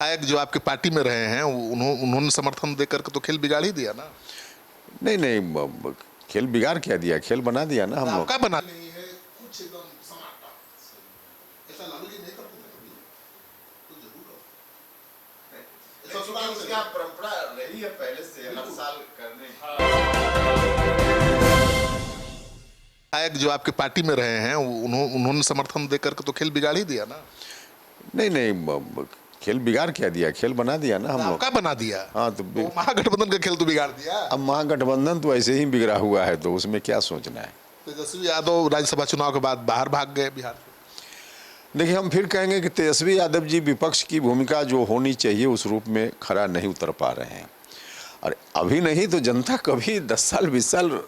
विधायक जो आपके पार्टी में रहे हैं उन्होंने समर्थन देकर के तो खेल बिगाड़ ही दिया ना। नहीं नहीं, खेल बिगाड़ क्या दिया, खेल बना दिया ना हम लोग। आपका बना नहीं है कुछ एकदम समाटा ऐसा लालू जी नहीं करते थे कभी, तो जरूर ससुराल से क्या परंपरा रही है पहले से हर साल करने। विधायक जो आपके पार्टी में रहे हैं उन्होंने समर्थन देकर के तो खेल बिगाड़ ही दिया ना। नहीं नहीं, खेल बिगाड़ क्या दिया, खेल बना दिया ना हम लोग। आपका बना दिया। हाँ तो महागठबंधन का खेल तो बिगाड़ दिया। अब महागठबंधन तो ऐसे ही बिगड़ा हुआ है, तो उसमें क्या सोचना है। तेजस्वी यादव राज्यसभा चुनाव के बाद बाहर भाग गए बिहार से। देखिए, हम फिर कहेंगे कि तेजस्वी यादव जी विपक्ष की भूमिका जो होनी चाहिए उस रूप में खरा नहीं उतर पा रहे हैं। और अभी नहीं तो जनता कभी 10 साल 20 साल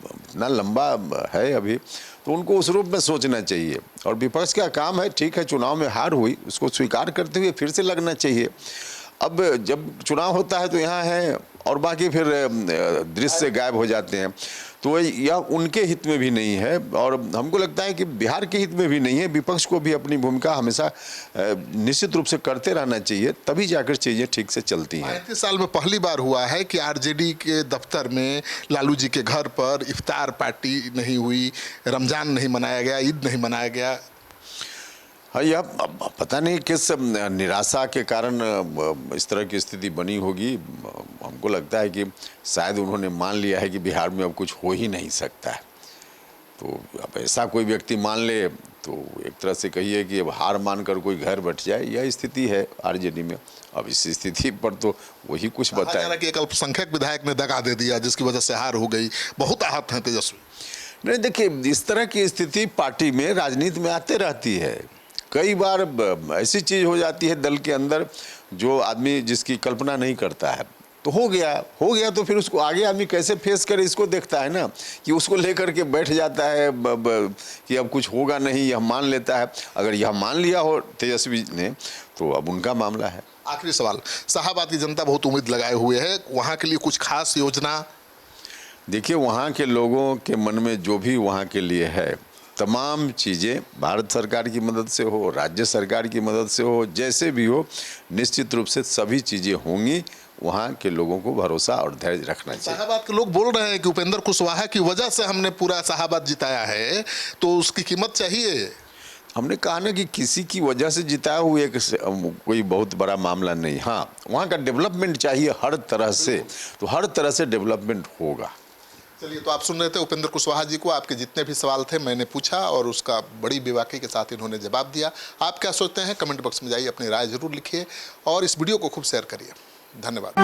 इतना लंबा है अभी, तो उनको उस रूप में सोचना चाहिए। और विपक्ष का काम है, ठीक है चुनाव में हार हुई, उसको स्वीकार करते हुए फिर से लगना चाहिए। अब जब चुनाव होता है तो यहाँ है और बाकी फिर दृश्य से गायब हो जाते हैं, तो यह उनके हित में भी नहीं है और हमको लगता है कि बिहार के हित में भी नहीं है। विपक्ष को भी अपनी भूमिका हमेशा निश्चित रूप से करते रहना चाहिए, तभी जाकर चीज़ें ठीक से चलती हैं। 35 साल में पहली बार हुआ है कि आरजेडी के दफ्तर में लालू जी के घर पर इफ्तार पार्टी नहीं हुई, रमजान नहीं मनाया गया, ईद नहीं मनाया गया। हाँ, यह पता नहीं किस निराशा के कारण इस तरह की स्थिति बनी होगी। हमको लगता है कि शायद उन्होंने मान लिया है कि बिहार में अब कुछ हो ही नहीं सकता है। तो अब ऐसा कोई व्यक्ति मान ले तो एक तरह से कहिए कि अब हार मानकर कोई घर बैठ जाए, यह स्थिति है आरजेडी में। अब इस स्थिति पर तो वही कुछ बताया कि एक अल्पसंख्यक विधायक ने दगा दे दिया जिसकी वजह से हार हो गई। बहुत आहत हैं तेजस्वी। नहीं, देखिए इस तरह की स्थिति पार्टी में राजनीति में आते रहती है। कई बार ऐसी चीज़ हो जाती है दल के अंदर जो आदमी जिसकी कल्पना नहीं करता है, तो हो गया तो फिर उसको आगे आदमी कैसे फेस करे इसको देखता है ना, कि उसको लेकर के बैठ जाता है कि अब कुछ होगा नहीं, यह मान लेता है। अगर यह मान लिया हो तेजस्वी ने तो अब उनका मामला है। आखिरी सवाल, शाहाबाद की जनता बहुत उम्मीद लगाए हुए है, वहाँ के लिए कुछ खास योजना? देखिए, वहाँ के लोगों के मन में जो भी वहाँ के लिए है, तमाम चीज़ें भारत सरकार की मदद से हो, राज्य सरकार की मदद से हो, जैसे भी हो, निश्चित रूप से सभी चीज़ें होंगी। वहाँ के लोगों को भरोसा और धैर्य रखना चाहिए। शाहाबाद के लोग बोल रहे हैं कि उपेंद्र कुशवाहा की वजह से हमने पूरा शाहाबाद जिताया है, तो उसकी कीमत चाहिए। हमने कहा ना कि किसी की वजह से जिताया हुआ कोई बहुत बड़ा मामला नहीं। हाँ, वहाँ का डेवलपमेंट चाहिए हर तरह से, तो हर तरह से डेवलपमेंट होगा। चलिए, तो आप सुन रहे थे उपेंद्र कुशवाहा जी को। आपके जितने भी सवाल थे मैंने पूछा और उसका बड़ी बेबाकी के साथ इन्होंने जवाब दिया। आप क्या सोचते हैं कमेंट बॉक्स में जाइए, अपनी राय जरूर लिखिए और इस वीडियो को खूब शेयर करिए। धन्यवाद।